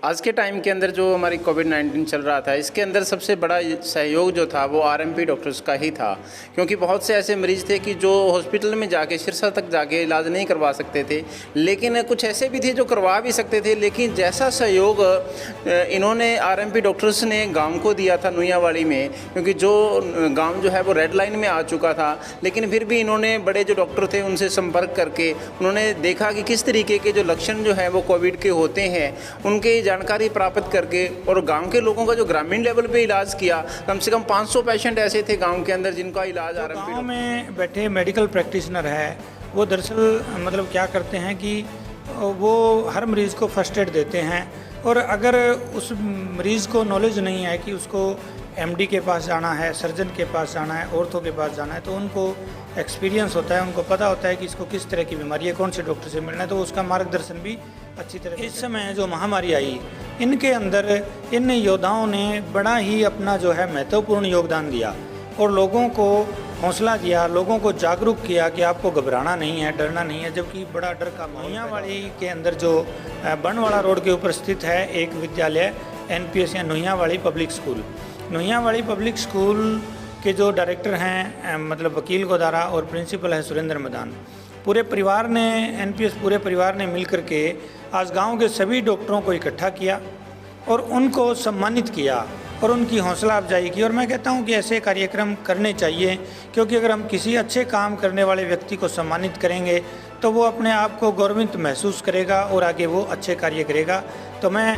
आज के टाइम के अंदर जो हमारी कोविड-19 चल रहा था, इसके अंदर सबसे बड़ा सहयोग जो था वो आरएमपी डॉक्टर्स का ही था, क्योंकि बहुत से ऐसे मरीज़ थे कि जो हॉस्पिटल में जाके सिरसा तक जाके इलाज नहीं करवा सकते थे, लेकिन कुछ ऐसे भी थे जो करवा भी सकते थे। लेकिन जैसा सहयोग इन्होंने आरएमपी डॉक्टर्स ने गांव को दिया था नुइयावाड़ी में, क्योंकि जो गांव जो है वो रेड लाइन में आ चुका था, लेकिन फिर भी इन्होंने बड़े जो डॉक्टर थे उनसे संपर्क करके उन्होंने देखा कि किस तरीके के जो लक्षण जो है वो कोविड के होते हैं, उनके जानकारी प्राप्त करके और गांव के लोगों का जो ग्रामीण लेवल पे इलाज किया। कम से कम 500 पेशेंट ऐसे थे गांव के अंदर जिनका इलाज आरएमपी गांव में बैठे मेडिकल प्रैक्टिशनर है, वो दरअसल मतलब क्या करते हैं कि वो हर मरीज़ को फर्स्ट एड देते हैं, और अगर उस मरीज़ को नॉलेज नहीं है कि उसको एमडी के पास जाना है, सर्जन के पास जाना है, ऑर्थो के पास जाना है, तो उनको एक्सपीरियंस होता है, उनको पता होता है कि इसको किस तरह की बीमारी है, कौन से डॉक्टर से मिलना है, तो उसका मार्गदर्शन भी अच्छी तरह। इस समय जो महामारी आई, इनके अंदर इन योद्धाओं ने बड़ा ही अपना जो है महत्वपूर्ण योगदान दिया और लोगों को हौसला दिया, लोगों को जागरूक किया कि आपको घबराना नहीं है, डरना नहीं है, जबकि बड़ा डर का नुइयावाड़ी के अंदर जो बनवाड़ा रोड के ऊपर स्थित है एक विद्यालय एनपीएस या नुइयावाड़ी पब्लिक स्कूल। नुइयावाड़ी पब्लिक स्कूल के जो डायरेक्टर हैं मतलब वकील गोदारा और प्रिंसिपल है सुरेंद्र मैदान, पूरे परिवार ने एनपीएस पूरे परिवार ने मिलकर के आज गांव के सभी डॉक्टरों को इकट्ठा किया और उनको सम्मानित किया और उनकी हौसला अफजाई की। और मैं कहता हूं कि ऐसे कार्यक्रम करने चाहिए, क्योंकि अगर हम किसी अच्छे काम करने वाले व्यक्ति को सम्मानित करेंगे तो वो अपने आप को गौरवित महसूस करेगा और आगे वो अच्छे कार्य करेगा। तो मैं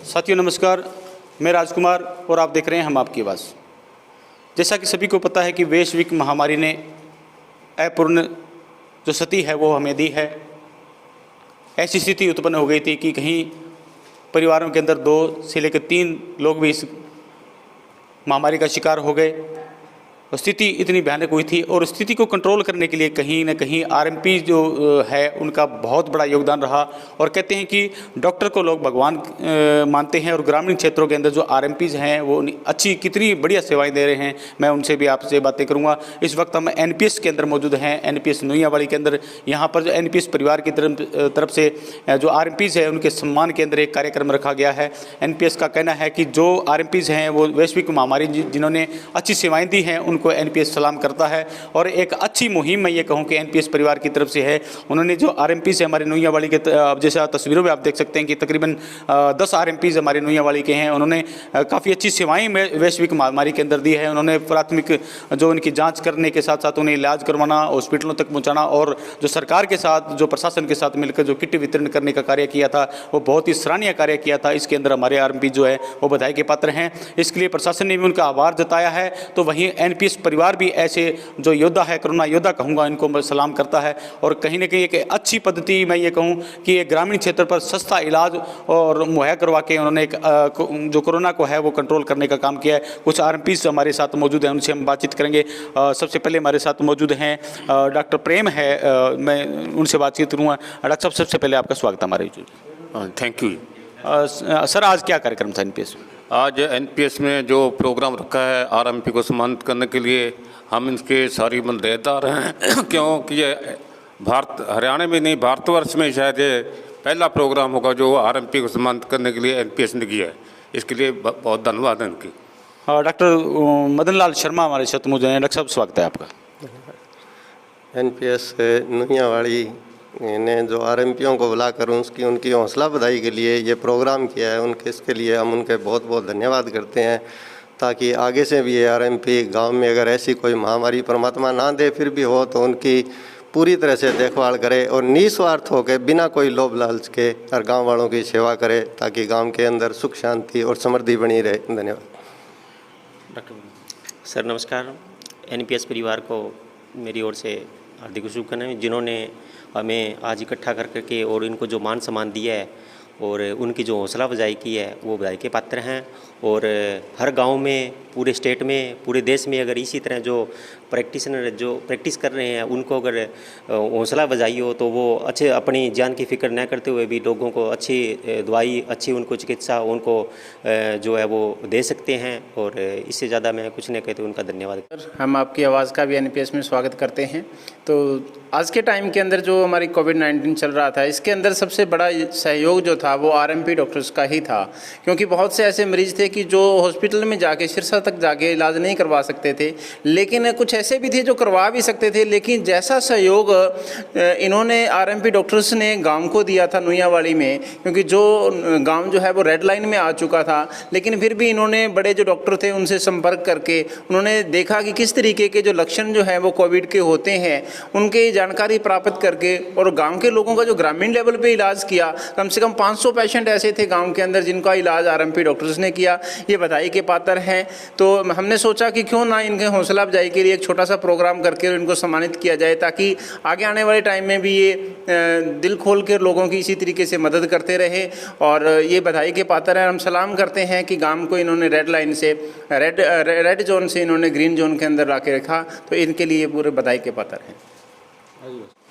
साथियों नमस्कार, मैं राजकुमार और आप देख रहे हैं हम आपकी आवाज़। जैसा कि सभी को पता है कि वैश्विक महामारी ने अपूर्ण जो स्थिति है वो हमें दी है। ऐसी स्थिति उत्पन्न हो गई थी कि कहीं परिवारों के अंदर 2 से लेकर 3 लोग भी इस महामारी का शिकार हो गए। स्थिति इतनी भयानक हुई थी और स्थिति को कंट्रोल करने के लिए कहीं ना कहीं आरएमपी जो है उनका बहुत बड़ा योगदान रहा। और कहते हैं कि डॉक्टर को लोग भगवान मानते हैं और ग्रामीण क्षेत्रों के अंदर जो आरएमपीज हैं वो अच्छी कितनी बढ़िया सेवाएं दे रहे हैं। मैं उनसे भी आपसे बातें करूंगा। इस वक्त हम एनपीएस के अंदर मौजूद हैं, एनपीएस नुइयावाड़ी के अंदर। यहाँ पर जो एनपीएस परिवार की तरफ से जो आरएमपीज है उनके सम्मान के अंदर एक कार्यक्रम रखा गया है। एनपीएस का कहना है कि जो आरएमपीज हैं वो वैश्विक महामारी जिन्होंने अच्छी सेवाएँ दी हैं उनको इनको एनपीएस सलाम करता है। और एक अच्छी मुहिम मैं ये कहूँ कि एनपीएस परिवार की तरफ से है। उन्होंने जो आरएमपी से हमारे नोइयावाड़ी के अब जैसे तस्वीरों में आप देख सकते हैं कि तकरीबन 10 आरएमपीज हमारे नोइयावाड़ी के हैं। उन्होंने काफ़ी अच्छी सेवाएँ वैश्विक महामारी के अंदर दी है। उन्होंने प्राथमिक जो उनकी जाँच करने के साथ साथ उन्हें इलाज करवाना, हॉस्पिटलों तक पहुँचाना और जो सरकार के साथ जो प्रशासन के साथ मिलकर जो किट वितरण करने का कार्य किया था वो बहुत ही सराहनीय कार्य किया था। इसके अंदर हमारे आरएमपी जो है वो बधाई के पात्र हैं। इसके लिए प्रशासन ने भी उनका आभार जताया है। तो वहीं एनपीएस परिवार भी ऐसे जो योद्धा है, कोरोना योद्धा कहूँगा, इनको मैं सलाम करता है। और कहीं ना कहीं एक अच्छी पद्धति मैं ये कहूँ कि एक ग्रामीण क्षेत्र पर सस्ता इलाज और मुहैया करवा के उन्होंने एक जो कोरोना को है वो कंट्रोल करने का काम किया है। कुछ आरएमपी हमारे साथ मौजूद हैं, उनसे हम बातचीत करेंगे। सबसे पहले हमारे साथ मौजूद हैं डॉक्टर प्रेम है, मैं उनसे बातचीत करूँगा। डॉक्टर साहब, सबसे पहले आपका स्वागत है हमारे। Thank you. सर, आज क्या कार्यक्रम था एनपीएस में? आज एनपीएस में जो प्रोग्राम रखा है आरएमपी को सम्मानित करने के लिए, हम इनके सारी बंदेदार हैं क्योंकि ये हरियाणा में नहीं, भारतवर्ष में शायद ये पहला प्रोग्राम होगा जो आरएमपी को सम्मानित करने के लिए एनपीएस ने किया है। इसके लिए बहुत धन्यवाद है इनकी। डॉक्टर मदन लाल शर्मा हमारे साथ मौजूद हैं। डॉक्टर साहब, स्वागत है आपका। एनपीएस नोइयावाड़ी ने जो आरएमपीओं को बुलाकर उनकी हौसला बधाई के लिए ये प्रोग्राम किया है, इसके लिए हम उनके बहुत बहुत धन्यवाद करते हैं। ताकि आगे से भी ये आरएमपी गांव में अगर ऐसी कोई महामारी परमात्मा ना दे फिर भी हो तो उनकी पूरी तरह से देखभाल करे और निस्वार्थ होकर बिना कोई लोभ लालच के हर गाँव वालों की सेवा करे ताकि गाँव के अंदर सुख शांति और समृद्धि बनी रहे। धन्यवाद। सर नमस्कार। एनपीएस परिवार को मेरी ओर से हार्दिक शुभकामनाएं, जिन्होंने हमें आज इकट्ठा कर करके और इनको जो मान सम्मान दिया है और उनकी जो हौसला अफजाई की है वो बधाई के पात्र हैं। और हर गांव में, पूरे स्टेट में, पूरे देश में अगर इसी तरह जो प्रैक्टिशनर जो प्रैक्टिस कर रहे हैं उनको अगर हौसला अफजाई हो तो वो अच्छे अपनी जान की फ़िक्र न करते हुए भी लोगों को अच्छी दवाई, अच्छी उनको चिकित्सा उनको जो है वो दे सकते हैं। और इससे ज़्यादा मैं कुछ नहीं कहते, उनका धन्यवाद। हम आपकी आवाज़ का भी एनपीएस में स्वागत करते हैं। तो आज के टाइम के अंदर जो हमारी कोविड-19 चल रहा था, इसके अंदर सबसे बड़ा सहयोग जो था वो आरएमपी डॉक्टर्स का ही था। क्योंकि बहुत से ऐसे मरीज़ थे कि जो हॉस्पिटल में जाके सिरसा तक जाके इलाज नहीं करवा सकते थे, लेकिन कुछ ऐसे भी थे जो करवा भी सकते थे। लेकिन जैसा सहयोग इन्होंने आरएमपी डॉक्टर्स ने गांव को दिया था नोइयावाड़ी में, क्योंकि जो गांव जो है वो रेड लाइन में आ चुका था, लेकिन फिर भी इन्होंने बड़े जो डॉक्टर थे उनसे संपर्क करके उन्होंने देखा कि किस तरीके के जो लक्षण जो है वो कोविड के होते हैं, उनकी जानकारी प्राप्त करके और गाँव के लोगों का जो ग्रामीण लेवल पर इलाज किया। कम से कम 500 पेशेंट ऐसे थे गाँव के अंदर जिनका इलाज आरएमपी डॉक्टर्स ने किया। ये बधाई के पात्र हैं। तो हमने सोचा कि क्यों ना इनके हौसला अफजाई के लिए एक छोटा सा प्रोग्राम करके इनको सम्मानित किया जाए, ताकि आगे आने वाले टाइम में भी ये दिल खोल कर लोगों की इसी तरीके से मदद करते रहे। और ये बधाई के पात्र हैं। हम सलाम करते हैं कि गांव को इन्होंने रेड लाइन से रेड जोन से इन्होंने ग्रीन जोन के अंदर ला के रखा, तो इनके लिए पूरे बधाई के पात्र हैं।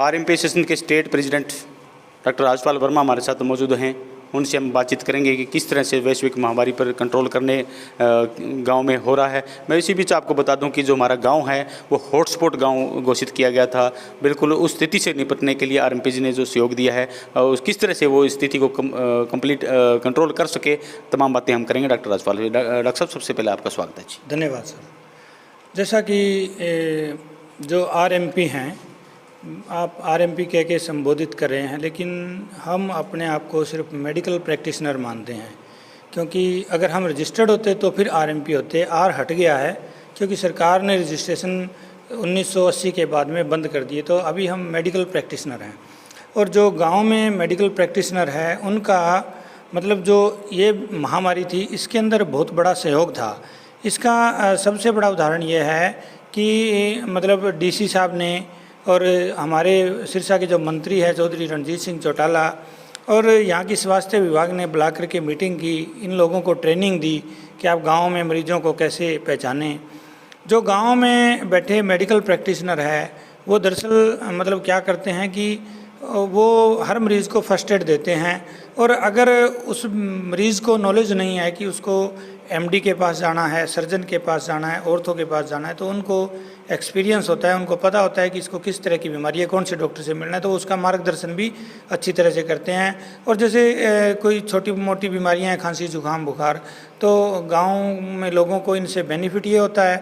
आरएमपी एसोसिएशन के state president doctor Rajpal Verma हमारे साथ मौजूद हैं। उनसे हम बातचीत करेंगे कि किस तरह से वैश्विक महामारी पर कंट्रोल करने गांव में हो रहा है। मैं इसी बीच आपको बता दूं कि जो हमारा गांव है वो हॉटस्पॉट गांव घोषित किया गया था। बिल्कुल उस स्थिति से निपटने के लिए आरएमपी जी ने जो सहयोग दिया है, किस तरह से वो स्थिति को कंप्लीट कंट्रोल कर सके, तमाम बातें हम करेंगे। डॉक्टर राजपाल, डॉक्टर साहब, सबसे पहले आपका स्वागत है जी। धन्यवाद सर। जैसा कि जो आरएमपी हैं, आप आरएमपी कह के संबोधित कर रहे हैं, लेकिन हम अपने आप को सिर्फ मेडिकल प्रैक्टिशनर मानते हैं। क्योंकि अगर हम रजिस्टर्ड होते तो फिर आरएमपी होते। आर हट गया है क्योंकि सरकार ने रजिस्ट्रेशन 1980 के बाद में बंद कर दिए, तो अभी हम मेडिकल प्रैक्टिशनर हैं। और जो गांव में मेडिकल प्रैक्टिशनर है उनका मतलब जो ये महामारी थी इसके अंदर बहुत बड़ा सहयोग था। इसका सबसे बड़ा उदाहरण ये है कि मतलब डीसी साहब ने और हमारे सिरसा के जो मंत्री है चौधरी रणजीत सिंह चौटाला और यहाँ की स्वास्थ्य विभाग ने बुला करके मीटिंग की, इन लोगों को ट्रेनिंग दी कि आप गांव में मरीजों को कैसे पहचानें। जो गांव में बैठे मेडिकल प्रैक्टिशनर है वो दरअसल मतलब क्या करते हैं कि वो हर मरीज़ को फर्स्ट एड देते हैं। और अगर उस मरीज़ को नॉलेज नहीं है कि उसको एमडी के पास जाना है, सर्जन के पास जाना है, ऑर्थो के पास जाना है, तो उनको एक्सपीरियंस होता है, उनको पता होता है कि इसको किस तरह की बीमारी है, कौन से डॉक्टर से मिलना है, तो उसका मार्गदर्शन भी अच्छी तरह से करते हैं। और जैसे कोई छोटी मोटी बीमारियां हैं, खांसी जुकाम बुखार, तो गांव में लोगों को इनसे बेनिफिट ये होता है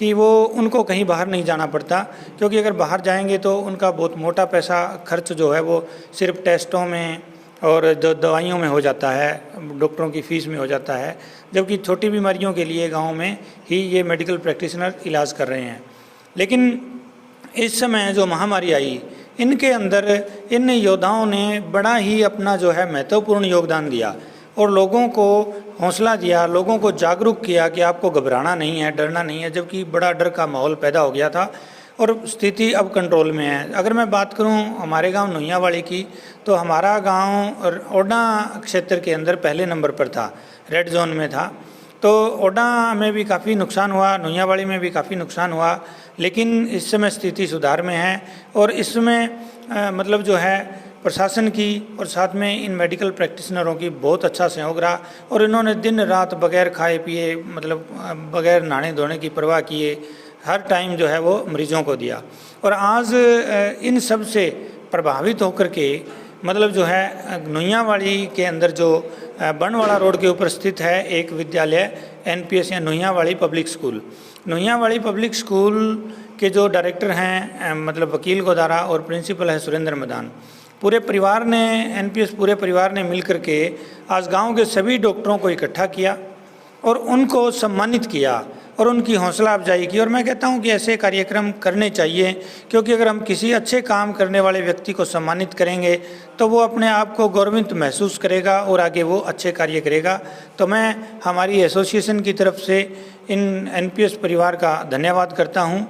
कि वो उनको कहीं बाहर नहीं जाना पड़ता, क्योंकि अगर बाहर जाएंगे तो उनका बहुत मोटा पैसा खर्च जो है वो सिर्फ टेस्टों में और दवाइयों में हो जाता है, डॉक्टरों की फ़ीस में हो जाता है, जबकि छोटी बीमारियों के लिए गांव में ही ये मेडिकल प्रैक्टिशनर इलाज कर रहे हैं। लेकिन इस समय जो महामारी आई, इनके अंदर इन योद्धाओं ने बड़ा ही अपना जो है महत्वपूर्ण योगदान दिया और लोगों को हौसला दिया, लोगों को जागरूक किया कि आपको घबराना नहीं है, डरना नहीं है, जबकि बड़ा डर का माहौल पैदा हो गया था और स्थिति अब कंट्रोल में है। अगर मैं बात करूं हमारे गांव नोइयावाड़ी की, तो हमारा गांव ओडा क्षेत्र के अंदर पहले नंबर पर था, रेड जोन में था। तो ओडा में भी काफ़ी नुकसान हुआ, नोइयावाड़ी में भी काफ़ी नुकसान हुआ, लेकिन इस समय स्थिति सुधार में है और इसमें मतलब जो है प्रशासन की और साथ में इन मेडिकल प्रैक्टिशनरों की बहुत अच्छा सहयोग रहा और इन्होंने दिन रात बगैर खाए पिए, मतलब बगैर नहाने धोने की परवाह किए, हर टाइम जो है वो मरीजों को दिया। और आज इन सब से प्रभावित होकर के मतलब जो है नोइयावाड़ी के अंदर जो बनवाड़ा रोड के ऊपर स्थित है एक विद्यालय NPS या नोइयावाड़ी पब्लिक स्कूल। नोइयावाड़ी पब्लिक स्कूल के जो डायरेक्टर हैं मतलब वकील गोदारा और प्रिंसिपल है सुरेंद्र मैदान, पूरे परिवार ने NPS पूरे परिवार ने मिलकर के आज गांव के सभी डॉक्टरों को इकट्ठा किया और उनको सम्मानित किया और उनकी हौसला अफजाई की। और मैं कहता हूं कि ऐसे कार्यक्रम करने चाहिए, क्योंकि अगर हम किसी अच्छे काम करने वाले व्यक्ति को सम्मानित करेंगे तो वो अपने आप को गौरवित महसूस करेगा और आगे वो अच्छे कार्य करेगा। तो मैं हमारी एसोसिएशन की तरफ से इन NPS परिवार का धन्यवाद करता हूं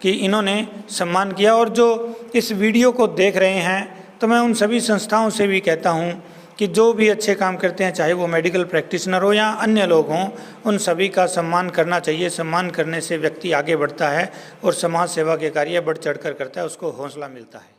कि इन्होंने सम्मान किया। और जो इस वीडियो को देख रहे हैं तो मैं उन सभी संस्थाओं से भी कहता हूं कि जो भी अच्छे काम करते हैं, चाहे वो मेडिकल प्रैक्टिशनर हो या अन्य लोग हों, उन सभी का सम्मान करना चाहिए। सम्मान करने से व्यक्ति आगे बढ़ता है और समाज सेवा के कार्य बढ़ चढ़कर करता है, उसको हौसला मिलता है।